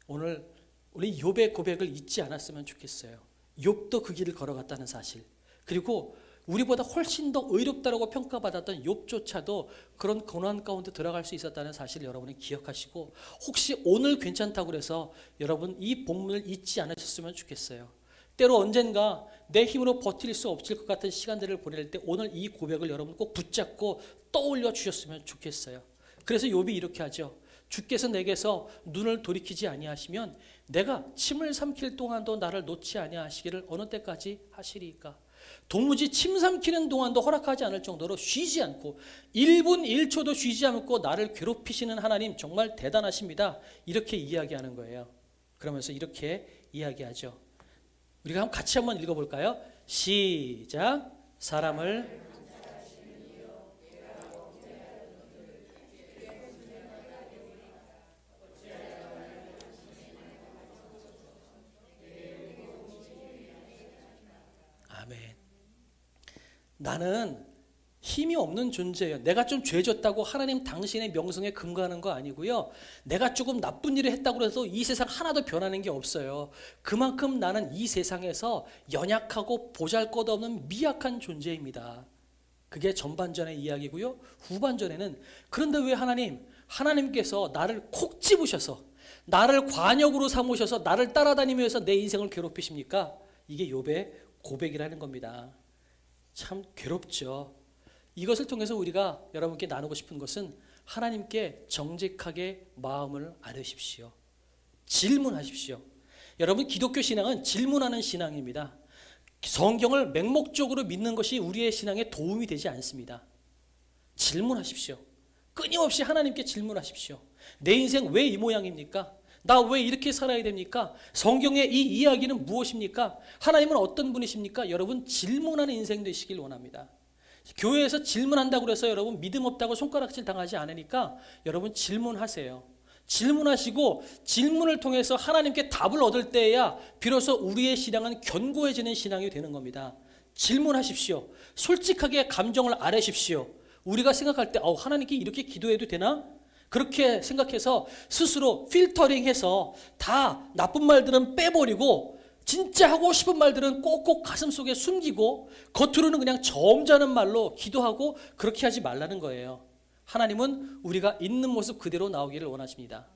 Speaker 1: 오늘 우리 욥의 고백을 잊지 않았으면 좋겠어요. 욥도 그 길을 걸어갔다는 사실, 그리고 우리보다 훨씬 더 의롭다라고 평가받았던 욥조차도 그런 고난 가운데 들어갈 수 있었다는 사실을 여러분이 기억하시고, 혹시 오늘 괜찮다고 해서 여러분 이 본문을 잊지 않으셨으면 좋겠어요. 때로 언젠가 내 힘으로 버틸 수 없을 것 같은 시간들을 보낼 때 오늘 이 고백을 여러분 꼭 붙잡고 떠올려 주셨으면 좋겠어요. 그래서 욥이 이렇게 하죠. 주께서 내게서 눈을 돌이키지 아니하시면 내가 침을 삼킬 동안도 나를 놓지 아니하시기를 어느 때까지 하시리이까. 도무지 침 삼키는 동안도 허락하지 않을 정도로 쉬지 않고 1분 1초도 쉬지 않고 나를 괴롭히시는 하나님 정말 대단하십니다. 이렇게 이야기하는 거예요. 그러면서 이렇게 이야기하죠. 우리가 같이 한번 읽어볼까요? 시작. 사람을 아멘. 나는 힘이 없는 존재예요. 내가 좀 죄졌다고 하나님 당신의 명성에 금가하는 거 아니고요. 내가 조금 나쁜 일을 했다고 해서 이 세상 하나도 변하는 게 없어요. 그만큼 나는 이 세상에서 연약하고 보잘것없는 미약한 존재입니다. 그게 전반전의 이야기고요. 후반전에는 그런데 왜 하나님께서 나를 콕 집으셔서 나를 관역으로 삼으셔서 나를 따라다니면서 내 인생을 괴롭히십니까? 이게 욥의 고백이라는 겁니다. 참 괴롭죠. 이것을 통해서 우리가 여러분께 나누고 싶은 것은 하나님께 정직하게 마음을 아뢰십시오. 질문하십시오. 여러분, 기독교 신앙은 질문하는 신앙입니다. 성경을 맹목적으로 믿는 것이 우리의 신앙에 도움이 되지 않습니다. 질문하십시오. 끊임없이 하나님께 질문하십시오. 내 인생 왜 이 모양입니까? 나 왜 이렇게 살아야 됩니까? 성경의 이 이야기는 무엇입니까? 하나님은 어떤 분이십니까? 여러분, 질문하는 인생 되시길 원합니다. 교회에서 질문한다고 해서 여러분 믿음 없다고 손가락질 당하지 않으니까 여러분 질문하세요. 질문하시고 질문을 통해서 하나님께 답을 얻을 때에야 비로소 우리의 신앙은 견고해지는 신앙이 되는 겁니다. 질문하십시오. 솔직하게 감정을 아뢰십시오. 우리가 생각할 때 하나님께 이렇게 기도해도 되나? 그렇게 생각해서 스스로 필터링해서 다 나쁜 말들은 빼버리고 진짜 하고 싶은 말들은 꼭꼭 가슴속에 숨기고 겉으로는 그냥 점잖은 말로 기도하고 그렇게 하지 말라는 거예요. 하나님은 우리가 있는 모습 그대로 나오기를 원하십니다.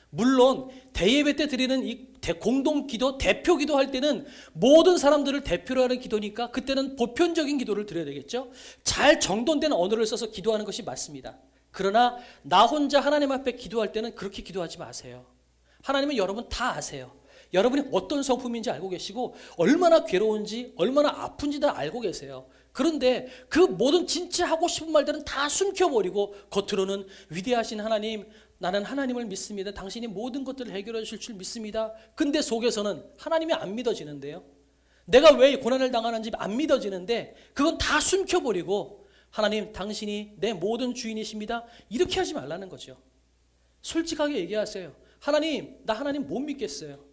Speaker 1: 물론 대예배 때 드리는 이 공동 기도, 대표 기도할 때는 모든 사람들을 대표로 하는 기도니까 그때는 보편적인 기도를 드려야 되겠죠. 잘 정돈된 언어를 써서 기도하는 것이 맞습니다. 그러나 나 혼자 하나님 앞에 기도할 때는 그렇게 기도하지 마세요. 하나님은 여러분 다 아세요. 여러분이 어떤 성품인지 알고 계시고 얼마나 괴로운지 얼마나 아픈지 다 알고 계세요. 그런데 그 모든 진짜 하고 싶은 말들은 다 숨겨버리고 겉으로는 위대하신 하나님, 나는 하나님을 믿습니다. 당신이 모든 것들을 해결해 주실 줄 믿습니다. 근데 속에서는 하나님이 안 믿어지는데요. 내가 왜 고난을 당하는지 안 믿어지는데 그건 다 숨겨버리고 하나님 당신이 내 모든 주인이십니다. 이렇게 하지 말라는 거죠. 솔직하게 얘기하세요. 하나님, 나 하나님 못 믿겠어요.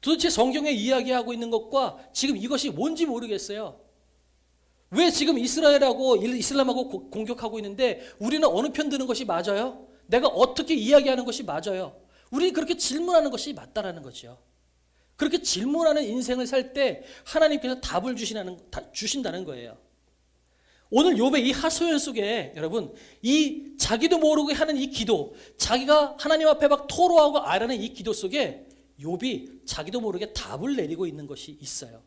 Speaker 1: 도대체 성경에 이야기하고 있는 것과 지금 이것이 뭔지 모르겠어요. 왜 지금 이슬람하고 공격하고 있는데 우리는 어느 편 드는 것이 맞아요? 내가 어떻게 이야기하는 것이 맞아요? 우리는 그렇게 질문하는 것이 맞다라는 거죠. 그렇게 질문하는 인생을 살 때 하나님께서 답을 주신다는 거예요. 오늘 욥의 이 하소연 속에 여러분 이 자기도 모르게 하는 이 기도, 자기가 하나님 앞에 막 토로하고 아뢰는 이 기도 속에 욥이 자기도 모르게 답을 내리고 있는 것이 있어요.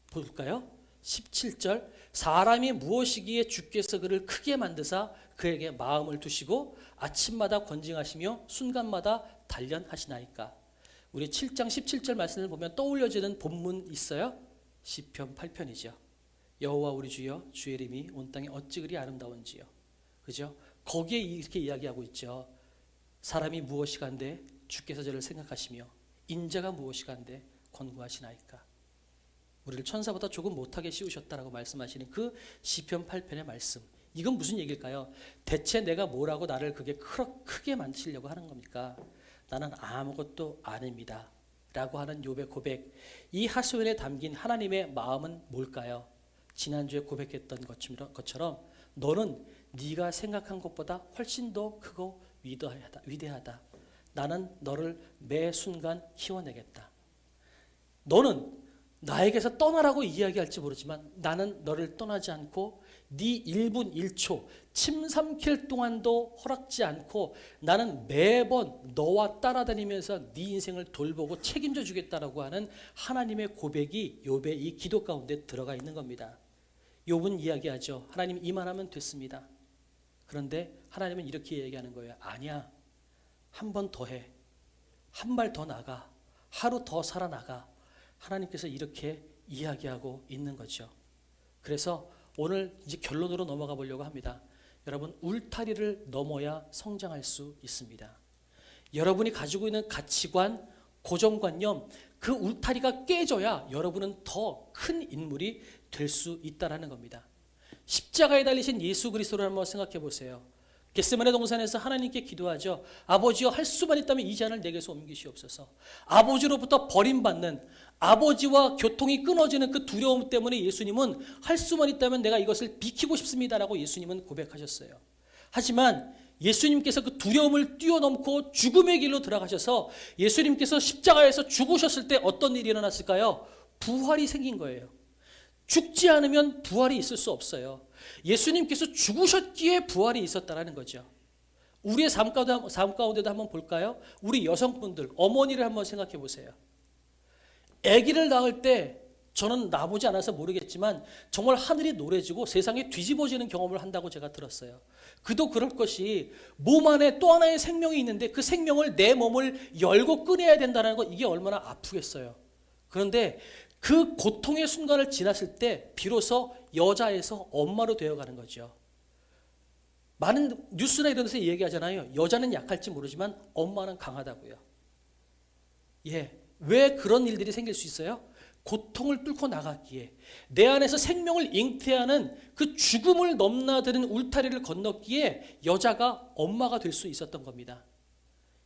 Speaker 1: 볼까요? 17절 사람이 무엇이기에 주께서 그를 크게 만드사 그에게 마음을 두시고 아침마다 권징하시며 순간마다 단련하시나이까. 우리 7장 17절 말씀을 보면 떠올려지는 본문 있어요? 시편 8편이죠. 여호와 우리 주여 주의 이름이 온 땅에 어찌 그리 아름다운지요. 그죠? 거기에 이렇게 이야기하고 있죠. 사람이 무엇이간데 주께서 저를 생각하시며 인자가 무엇이간데 권고하시나이까. 우리를 천사보다 조금 못하게 씌우셨다라고 말씀하시는 그 시편 8편의 말씀. 이건 무슨 얘기일까요? 대체 내가 뭐라고 나를 그게 크게 만드시려고 하는 겁니까? 나는 아무것도 아닙니다 라고 하는 욥의 고백. 이 하소연에 담긴 하나님의 마음은 뭘까요? 지난주에 고백했던 것처럼 너는 네가 생각한 것보다 훨씬 더 크고 위대하다. 나는 너를 매 순간 키워내겠다. 너는 나에게서 떠나라고 이야기할지 모르지만 나는 너를 떠나지 않고 네 1분 1초 침 삼킬 동안도 허락지 않고 나는 매번 너와 따라다니면서 네 인생을 돌보고 책임져 주겠다라고 하는 하나님의 고백이 욥의 이 기도 가운데 들어가 있는 겁니다. 욥은 이야기하죠. 하나님 이만하면 됐습니다. 그런데 하나님은 이렇게 얘기하는 거예요. 아니야. 한 번 더 해. 한 발 더 나가. 하루 더 살아나가. 하나님께서 이렇게 이야기하고 있는 거죠. 그래서 오늘 이제 결론으로 넘어가 보려고 합니다. 여러분, 울타리를 넘어야 성장할 수 있습니다. 여러분이 가지고 있는 가치관, 고정관념, 그 울타리가 깨져야 여러분은 더 큰 인물이 될 수 있다는 겁니다. 십자가에 달리신 예수 그리스도를 한번 생각해 보세요. 겟세마네 동산에서 하나님께 기도하죠. 아버지여 할 수만 있다면 이 잔을 내게서 옮기시옵소서. 아버지로부터 버림받는, 아버지와 교통이 끊어지는 그 두려움 때문에 예수님은 할 수만 있다면 내가 이것을 비키고 싶습니다라고 예수님은 고백하셨어요. 하지만 예수님께서 그 두려움을 뛰어넘고 죽음의 길로 들어가셔서 예수님께서 십자가에서 죽으셨을 때 어떤 일이 일어났을까요? 부활이 생긴 거예요. 죽지 않으면 부활이 있을 수 없어요. 예수님께서 죽으셨기에 부활이 있었다라는 거죠. 우리의 삶 가운데도 한번 볼까요? 우리 여성분들, 어머니를 한번 생각해 보세요. 아기를 낳을 때 저는 나보지 않아서 모르겠지만 정말 하늘이 노래지고 세상이 뒤집어지는 경험을 한다고 제가 들었어요. 그도 그럴 것이 몸 안에 또 하나의 생명이 있는데 그 생명을 내 몸을 열고 꺼내야 된다는 거, 이게 얼마나 아프겠어요. 그런데 그 고통의 순간을 지났을 때 비로소 여자에서 엄마로 되어가는 거죠. 많은 뉴스나 이런 데서 얘기하잖아요. 여자는 약할지 모르지만 엄마는 강하다고요. 왜 그런 일들이 생길 수 있어요? 고통을 뚫고 나갔기에, 내 안에서 생명을 잉태하는 그 죽음을 넘나드는 울타리를 건넜기에 여자가 엄마가 될 수 있었던 겁니다.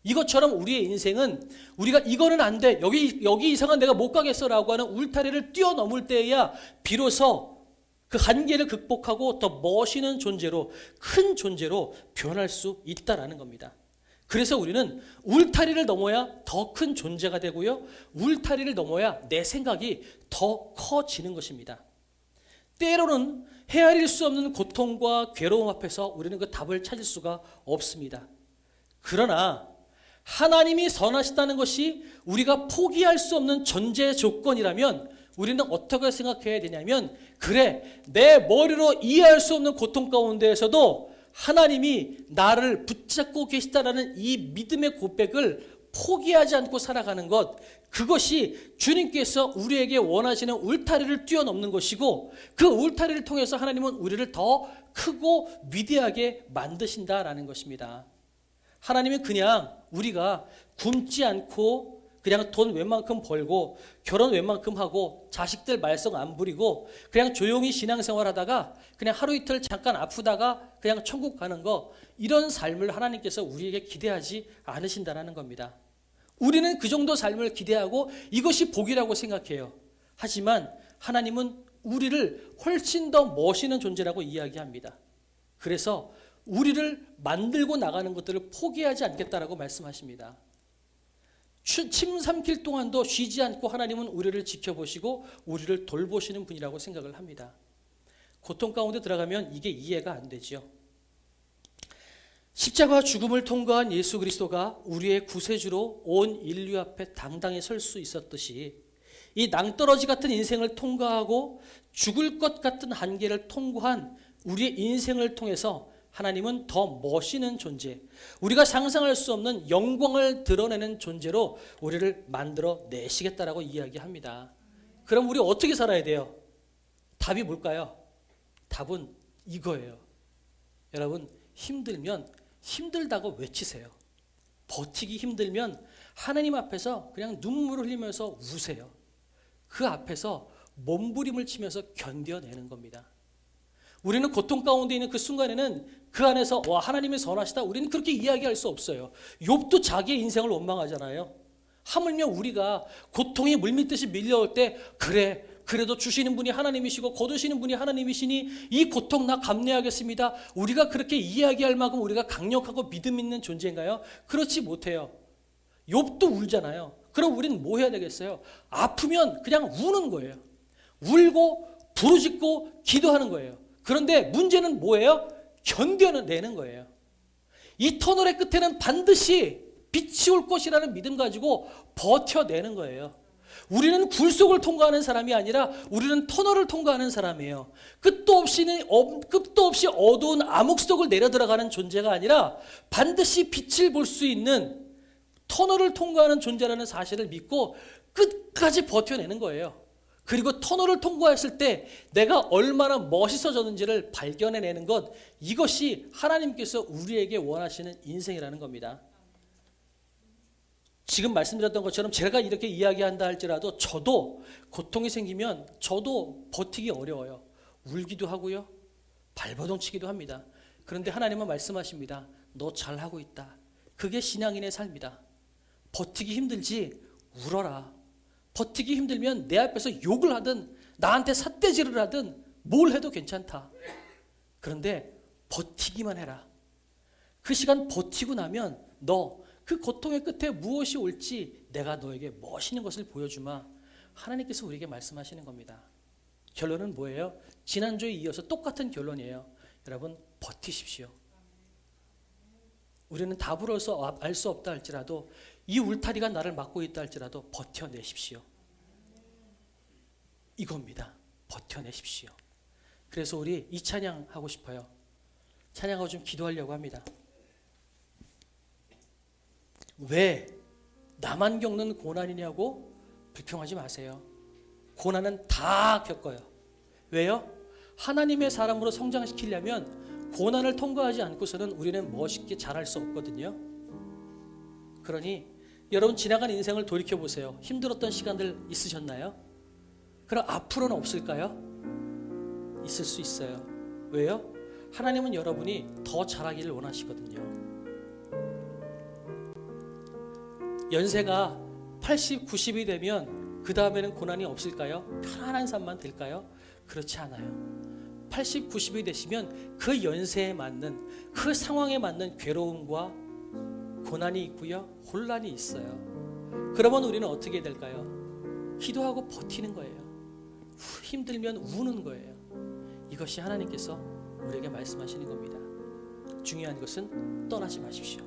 Speaker 1: 이것처럼 우리의 인생은 우리가 이거는 안 돼, 여기 이상은 내가 못 가겠어라고 하는 울타리를 뛰어넘을 때에야 비로소 그 한계를 극복하고 더 멋있는 존재로, 큰 존재로 변할 수 있다라는 겁니다. 그래서 우리는 울타리를 넘어야 더 큰 존재가 되고요, 울타리를 넘어야 내 생각이 더 커지는 것입니다. 때로는 헤아릴 수 없는 고통과 괴로움 앞에서 우리는 그 답을 찾을 수가 없습니다. 그러나 하나님이 선하시다는 것이 우리가 포기할 수 없는 전제 조건이라면 우리는 어떻게 생각해야 되냐면, 그래, 내 머리로 이해할 수 없는 고통 가운데에서도 하나님이 나를 붙잡고 계시다라는 이 믿음의 고백을 포기하지 않고 살아가는 것, 그것이 주님께서 우리에게 원하시는 울타리를 뛰어넘는 것이고, 그 울타리를 통해서 하나님은 우리를 더 크고 위대하게 만드신다라는 것입니다. 하나님은 그냥 우리가 굶지 않고 그냥 돈 웬만큼 벌고 결혼 웬만큼 하고 자식들 말썽 안 부리고 그냥 조용히 신앙생활 하다가 그냥 하루 이틀 잠깐 아프다가 그냥 천국 가는 거, 이런 삶을 하나님께서 우리에게 기대하지 않으신다는 겁니다. 우리는 그 정도 삶을 기대하고 이것이 복이라고 생각해요. 하지만 하나님은 우리를 훨씬 더 멋있는 존재라고 이야기합니다. 그래서 우리를 만들고 나가는 것들을 포기하지 않겠다라고 말씀하십니다. 침 삼킬 동안도 쉬지 않고 하나님은 우리를 지켜보시고 우리를 돌보시는 분이라고 생각을 합니다. 고통 가운데 들어가면 이게 이해가 안 되죠. 십자가 죽음을 통과한 예수 그리스도가 우리의 구세주로 온 인류 앞에 당당히 설 수 있었듯이 이 낭떠러지 같은 인생을 통과하고 죽을 것 같은 한계를 통과한 우리의 인생을 통해서 하나님은 더 멋있는 존재, 우리가 상상할 수 없는 영광을 드러내는 존재로 우리를 만들어 내시겠다라고 이야기합니다. 그럼 우리 어떻게 살아야 돼요? 답이 뭘까요? 답은 이거예요. 여러분, 힘들면 힘들다고 외치세요. 버티기 힘들면 하나님 앞에서 그냥 눈물을 흘리면서 우세요. 그 앞에서 몸부림을 치면서 견뎌내는 겁니다. 우리는 고통 가운데 있는 그 순간에는 그 안에서 와, 하나님이 선하시다, 우리는 그렇게 이야기할 수 없어요. 욥도 자기의 인생을 원망하잖아요. 하물며 우리가 고통이 물밀듯이 밀려올 때 그래도 주시는 분이 하나님이시고 거두시는 분이 하나님이시니 이 고통 나 감내하겠습니다, 우리가 그렇게 이야기할 만큼 우리가 강력하고 믿음 있는 존재인가요? 그렇지 못해요. 욥도 울잖아요. 그럼 우리는 뭐 해야 되겠어요? 아프면 그냥 우는 거예요. 울고 부르짖고 기도하는 거예요. 그런데 문제는 뭐예요? 견뎌내는 거예요. 이 터널의 끝에는 반드시 빛이 올 것이라는 믿음 가지고 버텨내는 거예요. 우리는 굴 속을 통과하는 사람이 아니라 우리는 터널을 통과하는 사람이에요. 끝도 없이 어두운 암흑 속을 내려 들어가는 존재가 아니라 반드시 빛을 볼 수 있는 터널을 통과하는 존재라는 사실을 믿고 끝까지 버텨내는 거예요. 그리고 터널을 통과했을 때 내가 얼마나 멋있어졌는지를 발견해내는 것, 이것이 하나님께서 우리에게 원하시는 인생이라는 겁니다. 지금 말씀드렸던 것처럼 제가 이렇게 이야기한다 할지라도 저도 고통이 생기면 저도 버티기 어려워요. 울기도 하고요, 발버둥치기도 합니다. 그런데 하나님은 말씀하십니다. 너 잘하고 있다. 그게 신앙인의 삶이다. 버티기 힘들지 울어라. 버티기 힘들면 내 앞에서 욕을 하든 나한테 삿대질을 하든 뭘 해도 괜찮다. 그런데 버티기만 해라. 그 시간 버티고 나면 너 그 고통의 끝에 무엇이 올지 내가 너에게 멋있는 것을 보여주마. 하나님께서 우리에게 말씀하시는 겁니다. 결론은 뭐예요? 지난주에 이어서 똑같은 결론이에요. 여러분, 버티십시오. 우리는 답을 알 수 없다 할지라도, 이 울타리가 나를 막고 있다 할지라도 버텨내십시오. 이겁니다. 버텨내십시오. 그래서 우리 이 찬양 하고 싶어요. 찬양하고 좀 기도하려고 합니다. 왜 나만 겪는 고난이냐고 불평하지 마세요. 고난은 다 겪어요. 왜요? 하나님의 사람으로 성장시키려면 고난을 통과하지 않고서는 우리는 멋있게 자랄 수 없거든요. 그러니 여러분, 지나간 인생을 돌이켜보세요. 힘들었던 시간들 있으셨나요? 그럼 앞으로는 없을까요? 있을 수 있어요. 왜요? 하나님은 여러분이 더 잘하기를 원하시거든요. 연세가 80, 90이 되면 그 다음에는 고난이 없을까요? 편안한 삶만 될까요? 그렇지 않아요. 80, 90이 되시면 그 연세에 맞는, 그 상황에 맞는 괴로움과 고난이 있고요, 혼란이 있어요. 그러면 우리는 어떻게 될까요? 기도하고 버티는 거예요. 힘들면 우는 거예요. 이것이 하나님께서 우리에게 말씀하시는 겁니다. 중요한 것은 떠나지 마십시오.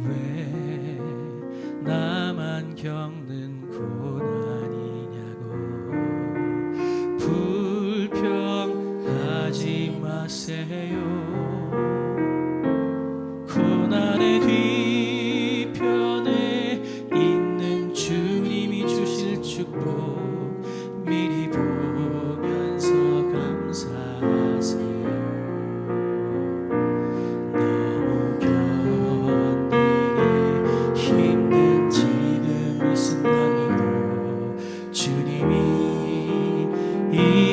Speaker 2: 왜 나만 겪는 고난이냐고 불평하지 마세요. 고난의 뒤편에 있는 주님이 주실 축복 미리 보면서 감사하세요.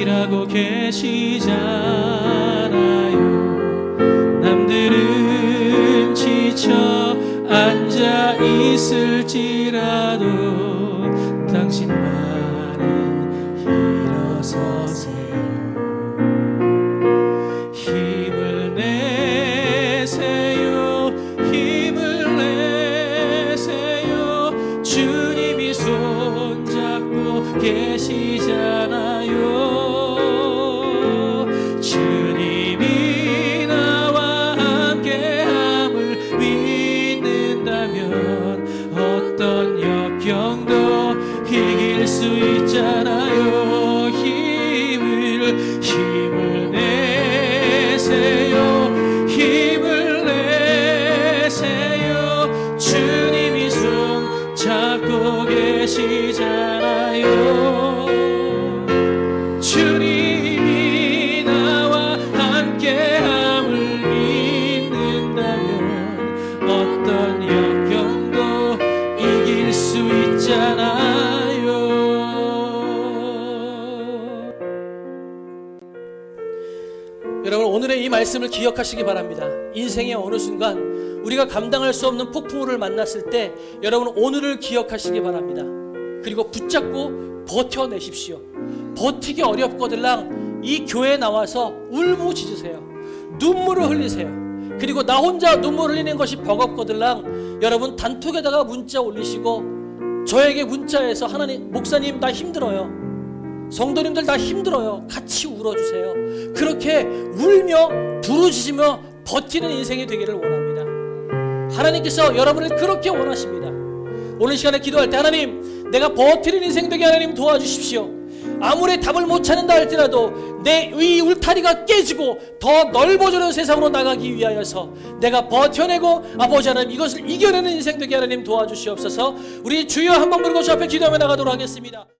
Speaker 2: 하고 계시잖아요. 남들은 지쳐 앉아 있을지라도 당신만은 일어서세요. 힘을 내세요. 힘을 내세요. 주님이 손 되시잖아요. 주님이 나와 함께함을 믿는다면 어떤 역경도 이길 수 있잖아요.
Speaker 1: 여러분, 오늘의 이 말씀을 기억하시기 바랍니다. 인생의 어느 순간 우리가 감당할 수 없는 폭풍우를 만났을 때 여러분, 오늘을 기억하시기 바랍니다. 그리고 붙잡고 버텨내십시오. 버티기 어렵거들랑 이 교회에 나와서 울부짖으세요. 눈물을 흘리세요. 그리고 나 혼자 눈물 흘리는 것이 버겁거들랑 여러분, 단톡에다가 문자 올리시고 저에게 문자해서 하나님, 목사님 나 힘들어요, 성도님들 다 힘들어요, 같이 울어주세요. 그렇게 울며 부르짖으며 버티는 인생이 되기를 원합니다. 하나님께서 여러분을 그렇게 원하십니다. 오늘 시간에 기도할 때 하나님, 내가 버티는 인생 되게 하나님 도와주십시오. 아무리 답을 못 찾는다 할지라도 내 이 울타리가 깨지고 더 넓어지는 세상으로 나가기 위하여서 내가 버텨내고 아버지 하나님 이것을 이겨내는 인생 되게 하나님 도와주시옵소서. 우리 주여 한번 부르고 저 앞에 기도하며 나가도록 하겠습니다.